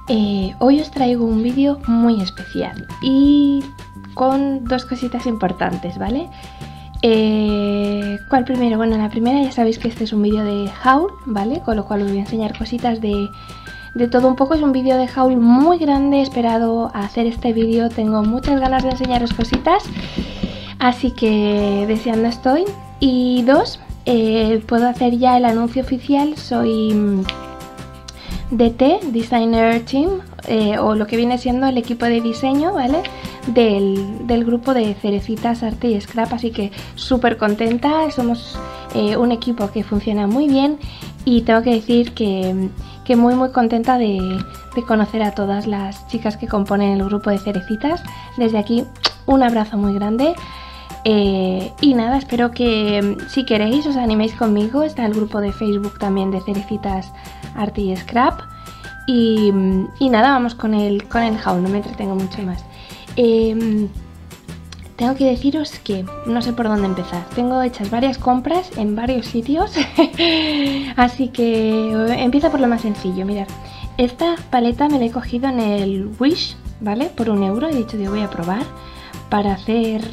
Hoy os traigo un vídeo muy especial y con dos cositas importantes, ¿vale? ¿Cuál primero? Bueno, la primera ya sabéis que este es un vídeo de haul, ¿vale? Con lo cual os voy a enseñar cositas de todo un poco. Es un vídeo de haul muy grande, he esperado a hacer este vídeo, tengo muchas ganas de enseñaros cositas, así que deseando estoy. Y dos, puedo hacer ya el anuncio oficial, soy DT, Designer Team, o lo que viene siendo el equipo de diseño, ¿vale? Del grupo de Cerecitas Arte y Scrap, así que súper contenta, somos un equipo que funciona muy bien y tengo que decir que muy contenta de conocer a todas las chicas que componen el grupo de Cerecitas. Desde aquí un abrazo muy grande. Y nada, espero que si queréis os animéis conmigo. Está el grupo de Facebook también de Cerecitas Arte y Scrap. Y nada, vamos con el haul, no me entretengo mucho más. Tengo que deciros que no sé por dónde empezar. Tengo hechas varias compras en varios sitios. Así que empiezo por lo más sencillo. Mirad, esta paleta me la he cogido en el Wish, ¿vale? Por 1 euro. He dicho que voy a probar para hacer,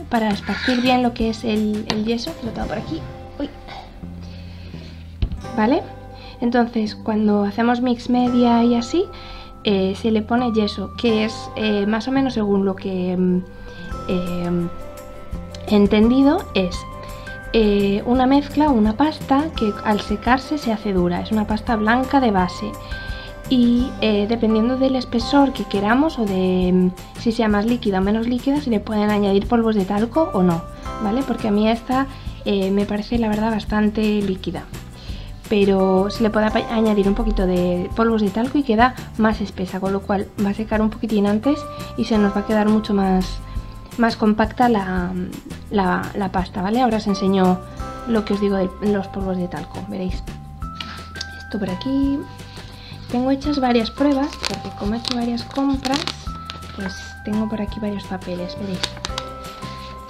para esparcir bien lo que es el yeso, que lo tengo por aquí. Uy. ¿Vale? Entonces, cuando hacemos mix media y así, se le pone yeso, que es más o menos según lo que he entendido, es una mezcla, una pasta que al secarse se hace dura. Es una pasta blanca de base. Y dependiendo del espesor que queramos o de si sea más líquida o menos líquida, se le pueden añadir polvos de talco o no, ¿vale? Porque a mí esta me parece la verdad bastante líquida, pero se le puede añadir un poquito de polvos de talco y queda más espesa, con lo cual va a secar un poquitín antes y se nos va a quedar mucho más compacta la pasta, ¿vale? Ahora os enseño lo que os digo de los polvos de talco, veréis. Esto por aquí. Tengo hechas varias pruebas, porque como he hecho varias compras, pues tengo por aquí varios papeles, veréis.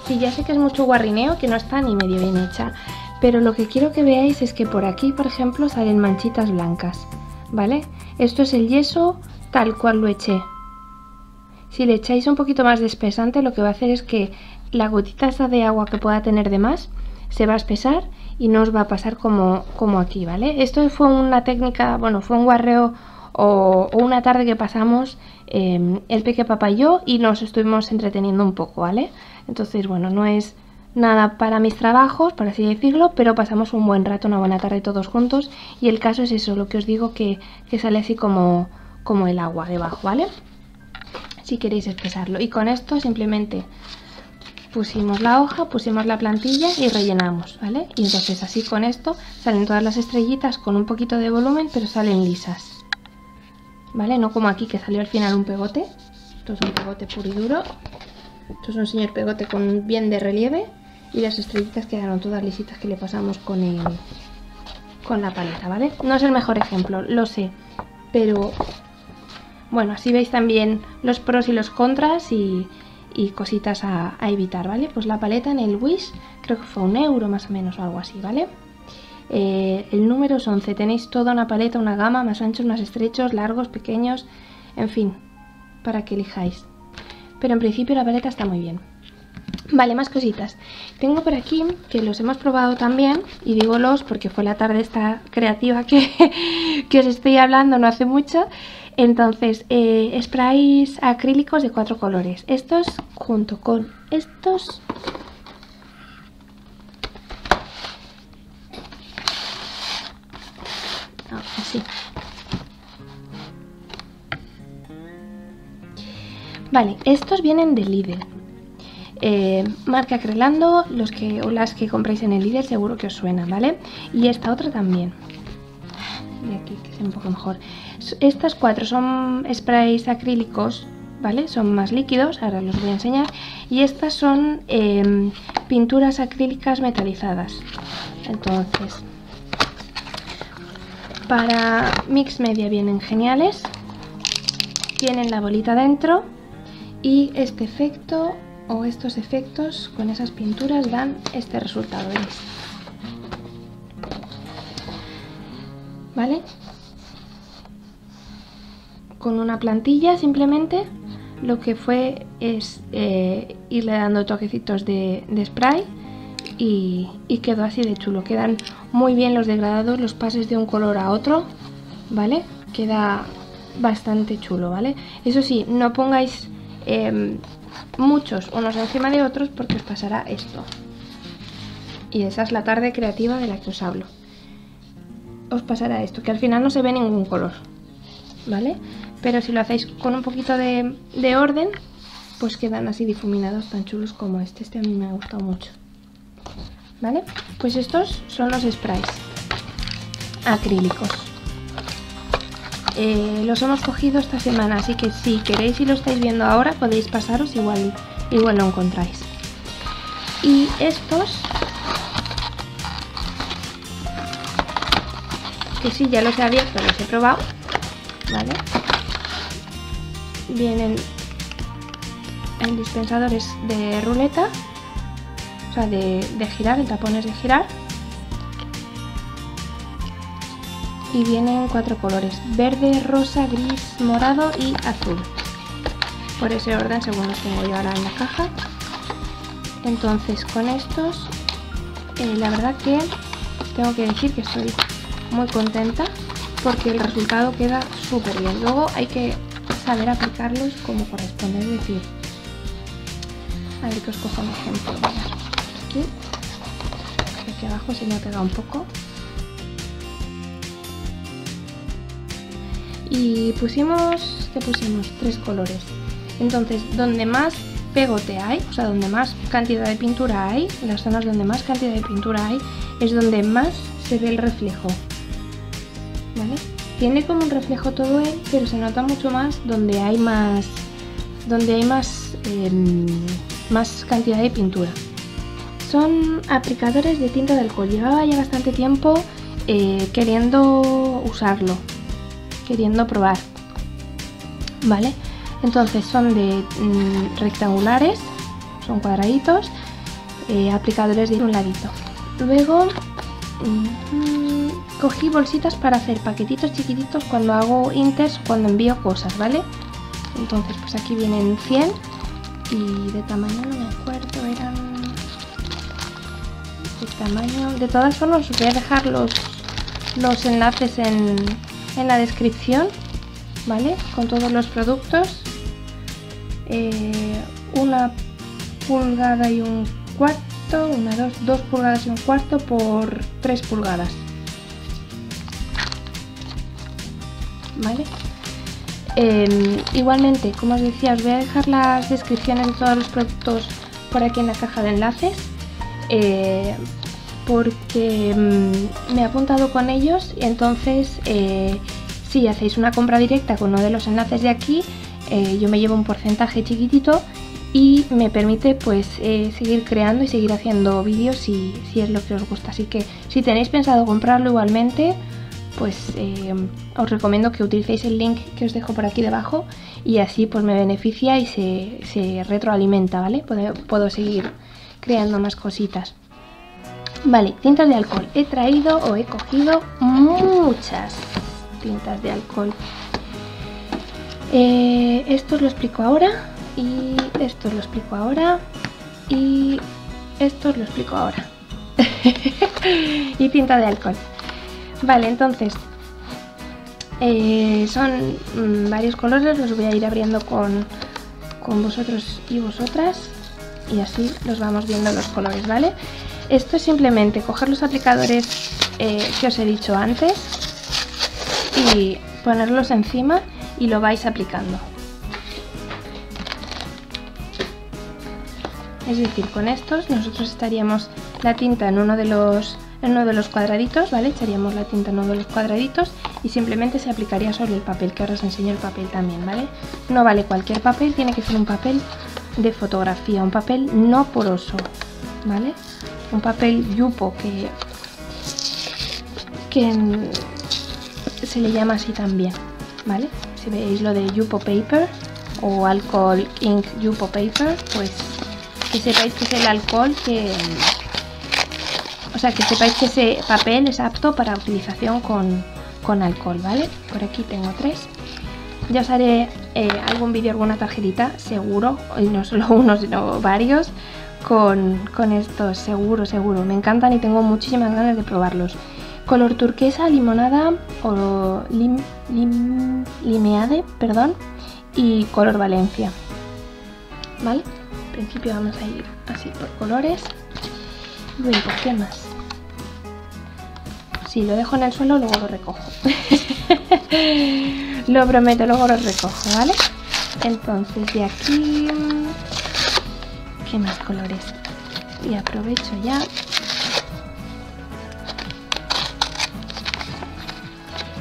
Sí, ya sé que es mucho guarrineo, que no está ni medio bien hecha, pero lo que quiero que veáis es que por aquí, por ejemplo, salen manchitas blancas, ¿vale? Esto es el yeso tal cual lo eché. Si le echáis un poquito más de espesante, lo que va a hacer es que la gotita esa de agua que pueda tener de más se va a espesar y no os va a pasar como aquí, ¿vale? Esto fue una técnica, bueno, fue un guarreo o una tarde que pasamos el peque papá y yo, y nos estuvimos entreteniendo un poco, ¿vale? Entonces, bueno, no es nada para mis trabajos, por así decirlo, pero pasamos un buen rato, una buena tarde todos juntos, y el caso es eso, lo que os digo, que sale así como el agua debajo, ¿vale? Si queréis espesarlo. Y con esto simplemente pusimos la hoja, pusimos la plantilla y rellenamos, ¿vale? Y entonces así con esto salen todas las estrellitas con un poquito de volumen, pero salen lisas, ¿vale? No como aquí, que salió al final un pegote. Esto es un pegote puro y duro. Esto es un señor pegote con bien de relieve. Y las estrellitas quedaron todas lisitas, que le pasamos con la paleta, ¿vale? No es el mejor ejemplo, lo sé, pero bueno, así veis también los pros y los contras y cositas a evitar, ¿vale? Pues la paleta en el Wish creo que fue 1 euro más o menos o algo así, ¿vale? El número es 11, tenéis toda una paleta, una gama, más anchos, más estrechos, largos, pequeños, en fin, para que elijáis. Pero en principio la paleta está muy bien. Vale, más cositas. Tengo por aquí, que los hemos probado también, y digo los porque fue la tarde esta creativa que os estoy hablando no hace mucho. Entonces, sprays acrílicos de 4 colores. Estos junto con estos. Así. Vale, estos vienen de Lidl. Marca Acrelando, los que o las que compráis en el Lidl seguro que os suenan, ¿vale? Y esta otra también. De aquí, que sea un poco mejor. Estas 4 son sprays acrílicos, ¿vale? Son más líquidos, ahora los voy a enseñar. Y estas son pinturas acrílicas metalizadas. Entonces, para mix media vienen geniales. Tienen la bolita dentro y este efecto o estos efectos con esas pinturas dan este resultado, ¿veis? ¿Vale? con una plantilla simplemente lo que fue es irle dando toquecitos de spray y quedó así de chulo. Quedan muy bien los degradados, los pases de un color a otro, ¿vale? Queda bastante chulo, ¿vale? Eso sí, no pongáis muchos unos encima de otros porque os pasará esto. Y esa es la tarde creativa de la que os hablo. Os pasará esto, que al final no se ve ningún color, ¿vale? Pero si lo hacéis con un poquito de orden, pues quedan así difuminados tan chulos como este. Este a mí me ha gustado mucho, ¿vale? Pues estos son los sprays acrílicos. Los hemos cogido esta semana, así que si queréis y lo estáis viendo ahora, podéis pasaros, igual lo encontráis. Y estos, que sí, ya los he abierto, los he probado, ¿vale? Vienen en dispensadores de ruleta, o sea, de girar, el tapón es de girar. Y vienen 4 colores: verde, rosa, gris, morado y azul. Por ese orden según los tengo yo ahora en la caja. Entonces con estos, la verdad que tengo que decir que estoy muy contenta porque el resultado queda súper bien. Luego hay que saber aplicarlos como corresponde, es decir, a ver que os cojo un ejemplo. Aquí abajo se me ha pegado un poco. Y pusimos, ¿qué pusimos? 3 colores. Entonces, donde más pegote hay, o sea, donde más cantidad de pintura hay, las zonas donde más cantidad de pintura hay, es donde más se ve el reflejo, ¿vale? Tiene como un reflejo todo él, pero se nota mucho más donde hay más cantidad de pintura. Son aplicadores de tinta de alcohol. Llevaba ya bastante tiempo queriendo usarlo, queriendo probar, ¿vale? Entonces son de rectangulares, son cuadraditos, aplicadores de un ladito. Luego cogí bolsitas para hacer paquetitos chiquititos cuando hago inters, cuando envío cosas, ¿vale? Entonces pues aquí vienen 100 y de tamaño no me acuerdo, eran de tamaño. De todas formas os voy a dejar los enlaces en la descripción, ¿vale? Con todos los productos. 1 pulgada y un cuarto, 2 pulgadas y un cuarto por 3 pulgadas, ¿vale? Igualmente, como os decía, os voy a dejar las descripciones de todos los productos por aquí en la caja de enlaces, porque me he apuntado con ellos y entonces si hacéis una compra directa con uno de los enlaces de aquí, yo me llevo un porcentaje chiquitito y me permite pues seguir creando y seguir haciendo vídeos si es lo que os gusta. Así que si tenéis pensado comprarlo igualmente, pues os recomiendo que utilicéis el link que os dejo por aquí debajo y así pues me beneficia y se retroalimenta, ¿vale? Puedo seguir creando más cositas. Vale, tintas de alcohol. He traído o he cogido muchas tintas de alcohol. Esto os lo explico ahora y esto os lo explico ahora y esto os lo explico ahora. Y tinta de alcohol. Vale, entonces son varios colores, los voy a ir abriendo con vosotros y vosotras y así los vamos viendo los colores, ¿vale? Esto es simplemente coger los aplicadores que os he dicho antes y ponerlos encima y lo vais aplicando. Es decir, con estos nosotros estaríamos la tinta en uno de los cuadraditos, ¿vale? Echaríamos la tinta en uno de los cuadraditos y simplemente se aplicaría sobre el papel, que ahora os enseño el papel también, ¿vale? No vale cualquier papel, tiene que ser un papel de fotografía, un papel no poroso, ¿vale? Un papel yupo que se le llama así también, ¿vale? Si veis lo de yupo paper o alcohol ink yupo paper, pues que sepáis que es el alcohol que sepáis que ese papel es apto para utilización con alcohol, ¿vale? Por aquí tengo 3 Ya os haré algún vídeo, alguna tarjetita, seguro, y no solo uno, sino varios, con estos, seguro, seguro. Me encantan y tengo muchísimas ganas de probarlos. Color turquesa, limonada o limeade, perdón, y color Valencia. ¿Vale? En principio vamos a ir así por colores. Luego, ¿qué más? Si lo dejo en el suelo, luego lo recojo. Lo prometo, luego lo recojo, ¿vale? Entonces, de aquí... ¿qué más colores? Y aprovecho ya.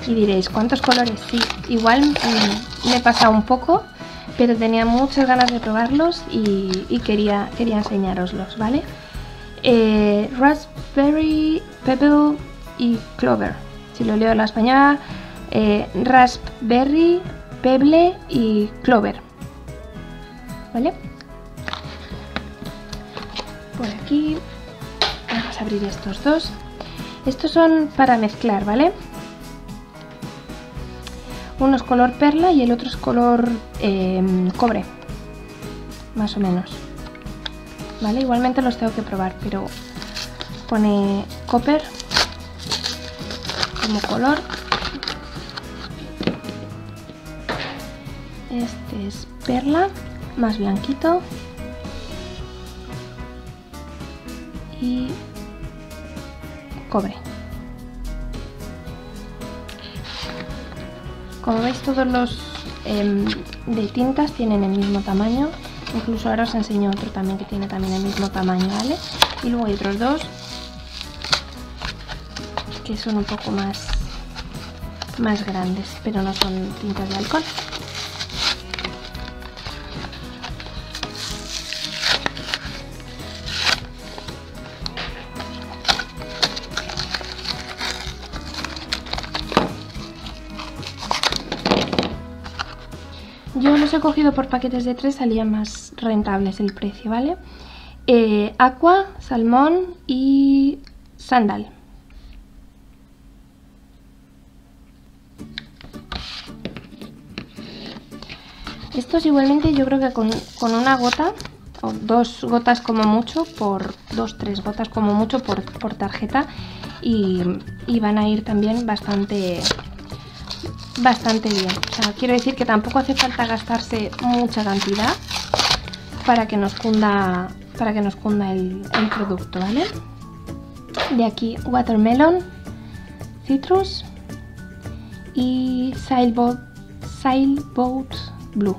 Y diréis, ¿cuántos colores? Sí, igual me he pasado un poco, pero tenía muchas ganas de probarlos y quería enseñároslos, ¿vale? Raspberry, Pebble y Clover. Si lo leo en la española, Raspberry, Pebble y Clover, ¿vale? Por aquí vamos a abrir estos dos. Estos son para mezclar, ¿vale? Uno es color perla y el otro es color cobre, más o menos, ¿vale? Igualmente los tengo que probar, pero pone copper como color. Este es perla, más blanquito, y cobre. Como veis, todos los de tintas tienen el mismo tamaño. Incluso ahora os enseño otro también que tiene también el mismo tamaño, ¿vale? Y luego hay otros dos que son un poco más grandes, pero no son tintas de alcohol. Yo los he cogido por paquetes de 3, salían más rentables el precio, ¿vale? Aqua, salmón y sandal. Estos igualmente yo creo que con una gota o 2 gotas como mucho, por 2-3 gotas como mucho por tarjeta, y van a ir también bastante bien. O sea, quiero decir que tampoco hace falta gastarse mucha cantidad para que nos cunda el producto, ¿vale? De aquí watermelon, citrus y sailboat blue.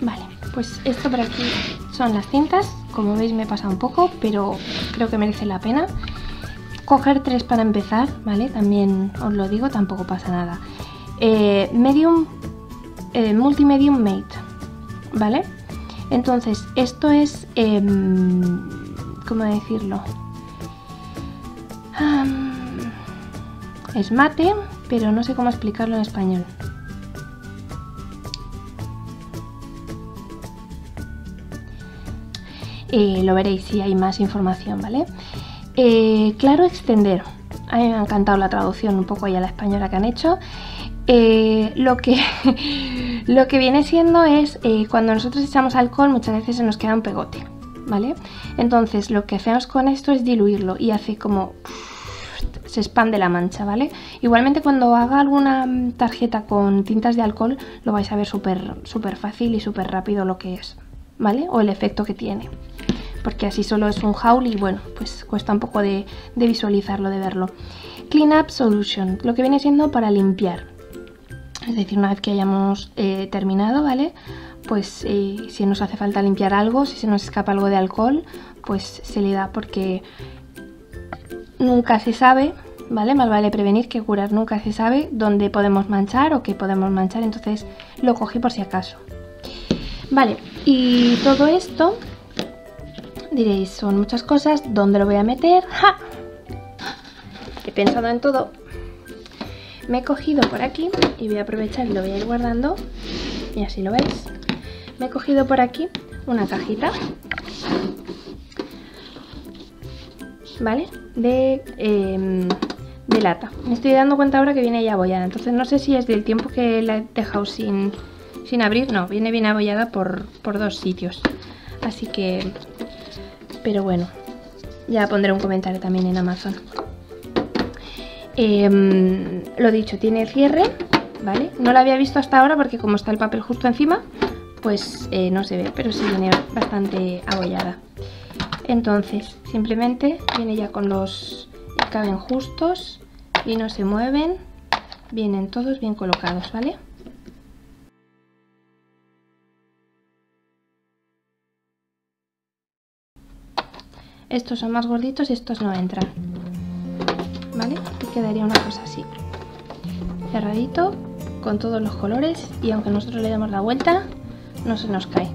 Vale, pues esto por aquí son las cintas. Como veis me he pasado un poco, pero creo que merece la pena. Coger 3 para empezar, ¿vale? También os lo digo, tampoco pasa nada. Medium, multimedium mate, ¿vale? Entonces, esto es, ¿cómo decirlo? Es mate, pero no sé cómo explicarlo en español. Lo veréis si hay más información, ¿vale? Claro extender. A mí me ha encantado la traducción un poco ahí a la española que han hecho. Lo que viene siendo es cuando nosotros echamos alcohol muchas veces se nos queda un pegote, ¿vale? Entonces lo que hacemos con esto es diluirlo y hace como se expande la mancha, ¿vale? Igualmente cuando haga alguna tarjeta con tintas de alcohol lo vais a ver súper fácil y súper rápido lo que es, ¿vale? O el efecto que tiene, porque así solo es un haul y bueno, pues cuesta un poco de visualizarlo, de verlo. Clean Up Solution, lo que viene siendo para limpiar, es decir, una vez que hayamos terminado, ¿vale? Pues si nos hace falta limpiar algo, si se nos escapa algo de alcohol, pues se le da, porque nunca se sabe, ¿vale? Más vale prevenir que curar, nunca se sabe dónde podemos manchar o qué podemos manchar, entonces lo cogí por si acaso. Vale, y todo esto, diréis, son muchas cosas, ¿dónde lo voy a meter? ¡Ja! He pensado en todo. Me he cogido por aquí y voy a aprovechar y lo voy a ir guardando y así lo veis. Me he cogido por aquí una cajita, ¿vale? De de lata. Me estoy dando cuenta ahora que viene ya abollada, entonces no sé si es del tiempo que la he dejado sin abrir. No, viene bien abollada por dos sitios, así que, pero bueno, ya pondré un comentario también en Amazon. Lo dicho, tiene el cierre, ¿vale? No la había visto hasta ahora porque como está el papel justo encima, pues no se ve, pero sí viene bastante abollada. Entonces, simplemente viene ya con los que caben justos y no se mueven, vienen todos bien colocados, ¿vale? Estos son más gorditos y estos no entran, ¿vale? Y quedaría una cosa así, cerradito, con todos los colores, y aunque nosotros le demos la vuelta, no se nos cae,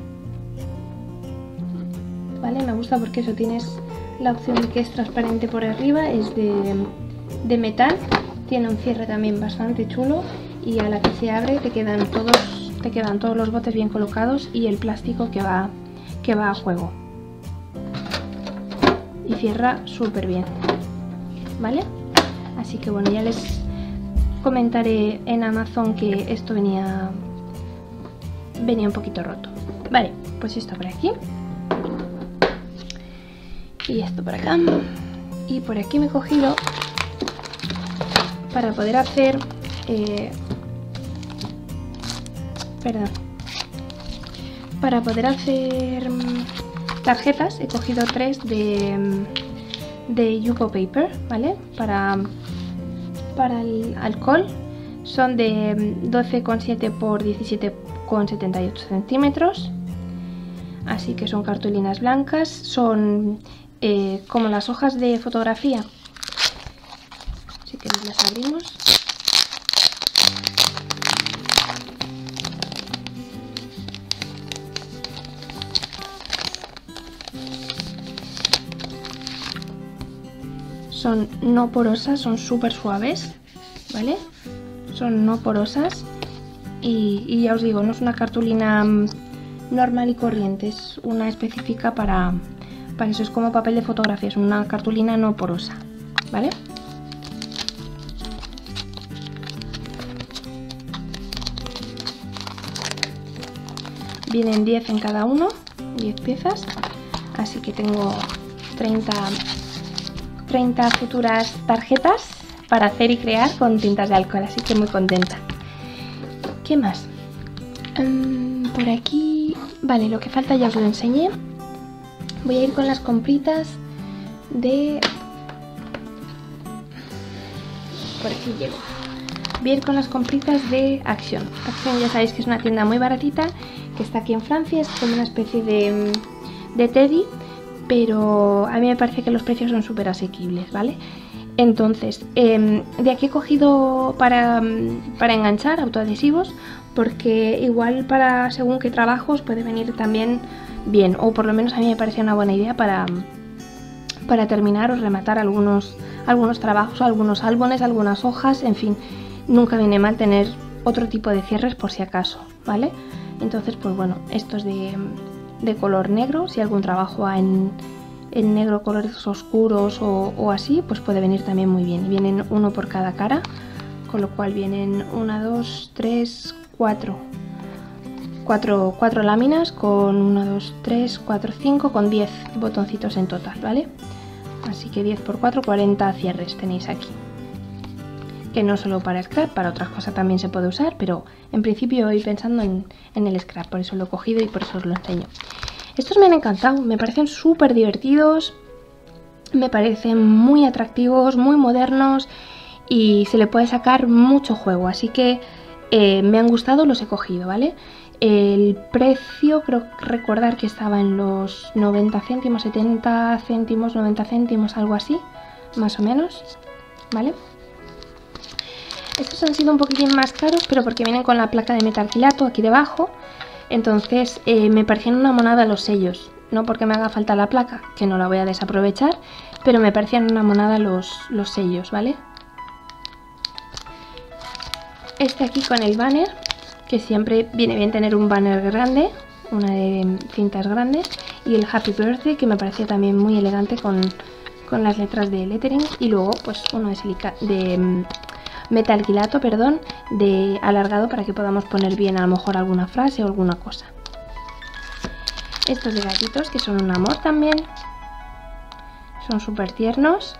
¿vale? Me gusta porque eso, tienes la opción de que es transparente por arriba, es de metal, tiene un cierre también bastante chulo, y a la que se abre te quedan todos los botes bien colocados y el plástico que va a juego. Y cierra súper bien, ¿vale? Así que bueno, ya les comentaré en Amazon que esto venía un poquito roto. Vale, pues esto por aquí y esto por acá, y por aquí me he cogido para poder hacer tarjetas. He cogido 3 de Yupo Paper, ¿vale? Para el alcohol. Son de 12,7 por 17,78 centímetros. Así que son cartulinas blancas. Son como las hojas de fotografía. Así que las abrimos. Son no porosas, son súper suaves, ¿vale? Son no porosas y ya os digo, no es una cartulina normal y corriente, es una específica para eso, es como papel de fotografía, es una cartulina no porosa, ¿vale? Vienen 10 en cada uno, 10 piezas, así que tengo 30 futuras tarjetas para hacer y crear con tintas de alcohol, así que muy contenta. ¿Qué más? Por aquí, vale, lo que falta ya os lo enseñé. Voy a ir con las compritas de... Por aquí llego. Voy a ir con las compritas de Action. Action ya sabéis que es una tienda muy baratita, que está aquí en Francia, es como una especie de Teddy, pero a mí me parece que los precios son súper asequibles, ¿vale? Entonces, de aquí he cogido para enganchar autoadhesivos, porque igual para según qué trabajos puede venir también bien, o por lo menos a mí me parece una buena idea para terminar o rematar algunos trabajos, algunos álbumes, algunas hojas, en fin, nunca viene mal tener otro tipo de cierres por si acaso, ¿vale? Entonces, pues bueno, estos de color negro, si algún trabajo en negro, colores oscuros o así, pues puede venir también muy bien. Vienen uno por cada cara, con lo cual vienen 1, 2, 3, 4 láminas con 1, 2, 3, 4, 5, con 10 botoncitos en total, ¿vale? Así que 10 por 4, 40 cierres tenéis aquí. Que no solo para scrap, para otras cosas también se puede usar, pero en principio voy pensando en el scrap, por eso lo he cogido y por eso os lo enseño. Estos me han encantado, me parecen súper divertidos, me parecen muy atractivos, muy modernos y se le puede sacar mucho juego, así que me han gustado, los he cogido, ¿vale? El precio creo recordar que estaba en los 90 céntimos, 70 céntimos, 90 céntimos, algo así, más o menos, ¿vale? Estos han sido un poquitín más caros, pero porque vienen con la placa de metalquilato aquí debajo. Entonces me parecían una monada los sellos. No porque me haga falta la placa, que no la voy a desaprovechar, pero me parecían una monada los sellos, ¿vale? Este aquí con el banner, que siempre viene bien tener un banner grande, una de cintas grandes. Y el Happy Birthday, que me parecía también muy elegante con con las letras de lettering, y luego pues uno de metalquilato, perdón, de alargado para que podamos poner bien a lo mejor alguna frase o alguna cosa. Estos de gatitos que son un amor también, son súper tiernos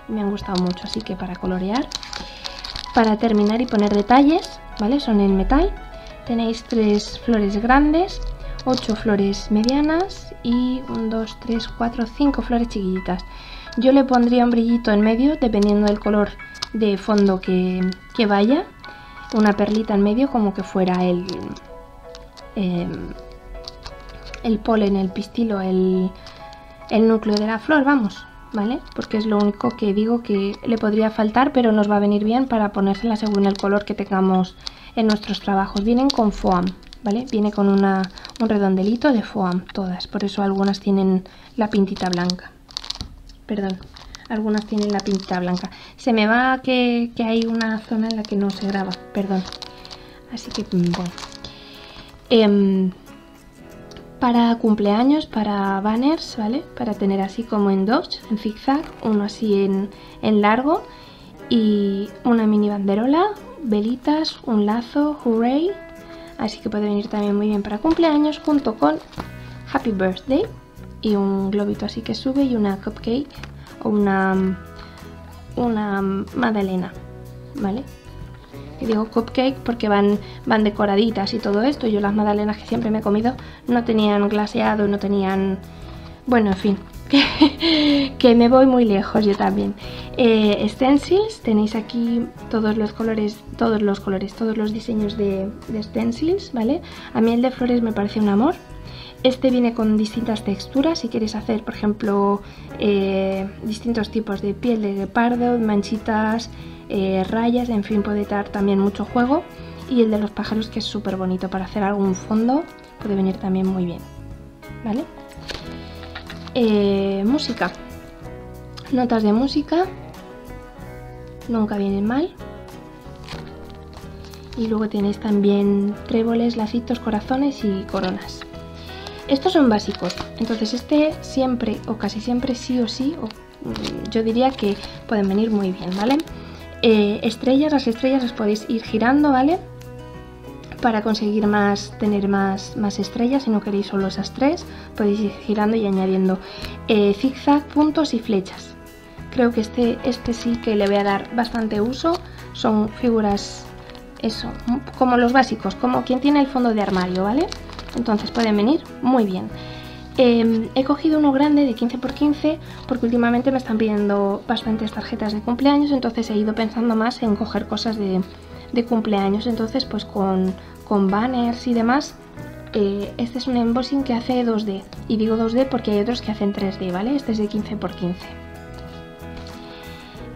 y me han gustado mucho, así que para colorear. Para terminar y poner detalles, ¿vale? Son en metal. Tenéis 3 flores grandes, 8 flores medianas y 1, 2, 3, 4, 5 flores chiquititas. Yo le pondría un brillito en medio dependiendo del color de fondo que vaya. Una perlita en medio como que fuera el polen, el pistilo, el núcleo de la flor, vamos. ¿Vale? Porque es lo único que digo que le podría faltar, pero nos va a venir bien para ponérsela según el color que tengamos en nuestros trabajos. Vienen con foam, ¿vale? Viene con un redondelito de foam, todas. Por eso algunas tienen la pintita blanca. Perdón, algunas tienen la pintita blanca. Se me va que hay una zona en la que no se graba, perdón. Así que, bueno. Para cumpleaños, para banners, ¿vale? Para tener así como en dos, en zigzag, uno así en largo y una mini banderola, velitas, un lazo, hooray. Así que puede venir también muy bien para cumpleaños junto con happy birthday y un globito así que sube y una cupcake o una magdalena, ¿vale? Y digo cupcake porque van decoraditas y todo esto. Yo las magdalenas que siempre me he comido no tenían glaseado, no tenían... Bueno, en fin, que me voy muy lejos yo también. Stencils, tenéis aquí todos los diseños de stencils, ¿vale? A mí el de flores me parece un amor. Este viene con distintas texturas, si queréis hacer, por ejemplo, distintos tipos de piel de guepardo, manchitas, rayas, en fin, puede dar también mucho juego. Y el de los pájaros, que es súper bonito para hacer algún fondo, puede venir también muy bien, ¿vale? Música, notas de música, nunca vienen mal. Y luego tenéis también tréboles, lacitos, corazones y coronas. Estos son básicos, entonces este siempre o casi siempre sí o sí, yo diría que pueden venir muy bien, ¿vale? Estrellas, las estrellas las podéis ir girando, ¿vale? Para conseguir tener más estrellas. Si no queréis solo esas 3, podéis ir girando y añadiendo zigzag, puntos y flechas. Creo que este sí que le voy a dar bastante uso. Son figuras, eso, como los básicos, como quien tiene el fondo de armario, ¿vale? Entonces pueden venir muy bien. He cogido uno grande de 15 x 15 porque últimamente me están pidiendo bastantes tarjetas de cumpleaños, entonces he ido pensando más en coger cosas de cumpleaños. Entonces pues con banners y demás, este es un embossing que hace 2D, y digo 2D porque hay otros que hacen 3D, ¿vale? Este es de 15 x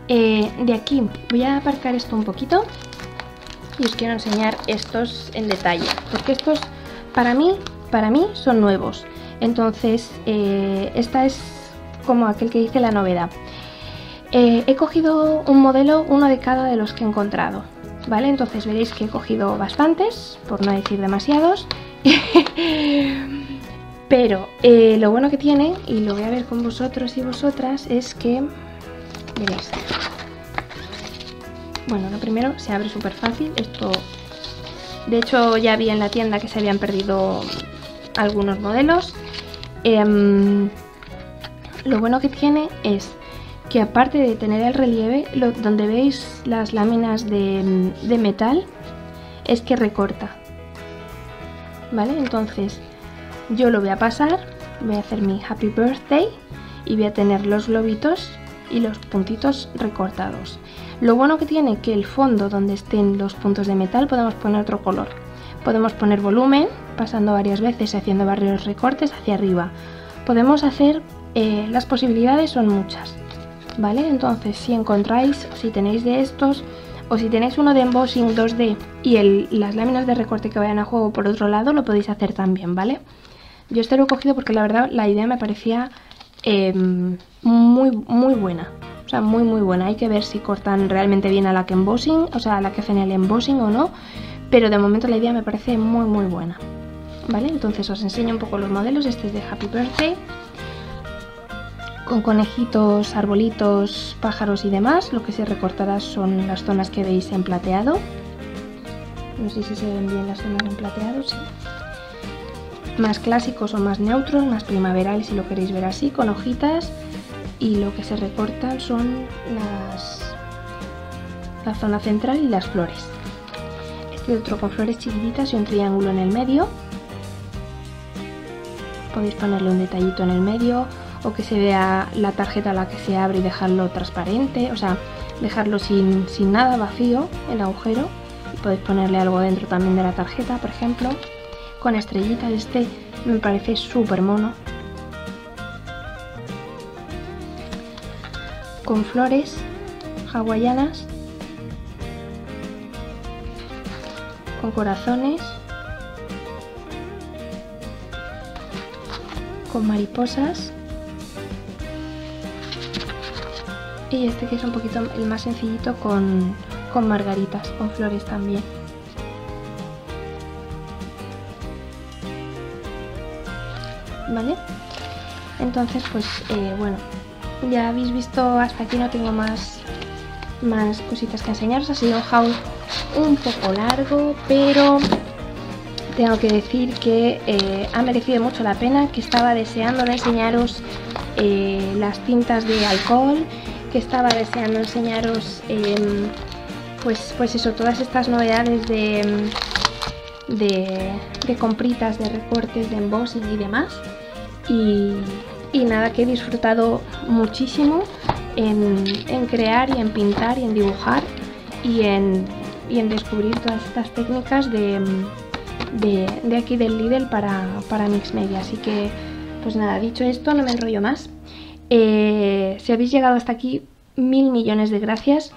15. De aquí voy a aparcar esto un poquito y os quiero enseñar estos en detalle, porque estos para mí son nuevos. Entonces esta es como aquel que dice la novedad. He cogido un modelo, uno de cada de los que he encontrado, ¿vale? Entonces veréis que he cogido bastantes, por no decir demasiados. Pero lo bueno que tiene, y lo voy a ver con vosotros y vosotras, es que veréis. Bueno, lo primero, se abre súper fácil. Esto, de hecho, ya vi en la tienda que se habían perdido algunos modelos. Lo bueno que tiene es que, aparte de tener el relieve, donde veis las láminas de metal, es que recorta, ¿vale? Entonces yo lo voy a pasar, voy a hacer mi happy birthday y voy a tener los globitos y los puntitos recortados. Lo bueno que tiene que el fondo donde estén los puntos de metal podemos poner otro color. Podemos poner volumen, pasando varias veces, haciendo varios recortes hacia arriba. Podemos hacer, las posibilidades son muchas, ¿vale? Entonces si encontráis, si tenéis de estos, o si tenéis uno de embossing 2D y las láminas de recorte que vayan a juego por otro lado, lo podéis hacer también, ¿vale? Yo este lo he cogido porque la verdad la idea me parecía muy buena. O sea, muy buena. Hay que ver si cortan realmente bien a la que embossing, o sea, a la que hacen el embossing o no. Pero de momento la idea me parece muy buena, ¿vale? Entonces os enseño un poco los modelos. Este es de Happy Birthday. con conejitos, arbolitos, pájaros y demás. Lo que se recortará son las zonas que veis en plateado. No sé si se ven bien las zonas en plateado, sí. Más clásicos o más neutros, más primaverales si lo queréis ver así, con hojitas. Y lo que se recortan son la zona central y las flores. Este otro con flores chiquititas y un triángulo en el medio. Podéis ponerle un detallito en el medio o que se vea la tarjeta a la que se abre y dejarlo transparente, o sea, dejarlo sin nada, vacío, el agujero. Y podéis ponerle algo dentro también de la tarjeta, por ejemplo, con estrellitas. Este me parece súper mono. Con flores hawaianas, con corazones, con mariposas, y este que es un poquito el más sencillito con margaritas, con flores también. ¿Vale? Entonces pues bueno, ya habéis visto, hasta aquí no tengo más cositas que enseñaros. Ha sido un haul un poco largo, pero tengo que decir que ha merecido mucho la pena, que estaba deseando de enseñaros las tintas de alcohol, que estaba deseando enseñaros pues eso, todas estas novedades de compritas, de recortes, de embossing y demás. Y nada, que he disfrutado muchísimo en crear y en pintar y en dibujar y en descubrir todas estas técnicas de aquí del Lidl para Mix Media. Así que pues nada, dicho esto, no me enrollo más. Si habéis llegado hasta aquí, 1000 millones de gracias,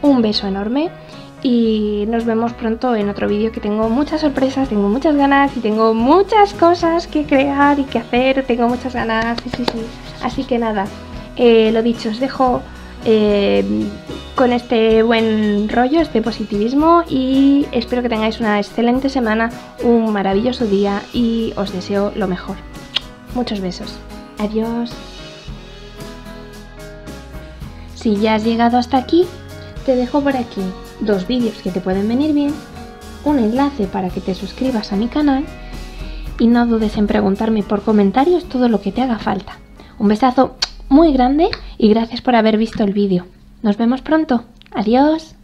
un beso enorme y nos vemos pronto en otro vídeo, que tengo muchas sorpresas, tengo muchas ganas y tengo muchas cosas que crear y que hacer, tengo muchas ganas, sí. Así que nada, lo dicho, os dejo con este buen rollo, este positivismo, y espero que tengáis una excelente semana, un maravilloso día y os deseo lo mejor. Muchos besos. Adiós. Si ya has llegado hasta aquí, te dejo por aquí 2 vídeos que te pueden venir bien, un enlace para que te suscribas a mi canal y no dudes en preguntarme por comentarios todo lo que te haga falta. Un besazo muy grande y gracias por haber visto el vídeo. Nos vemos pronto. Adiós.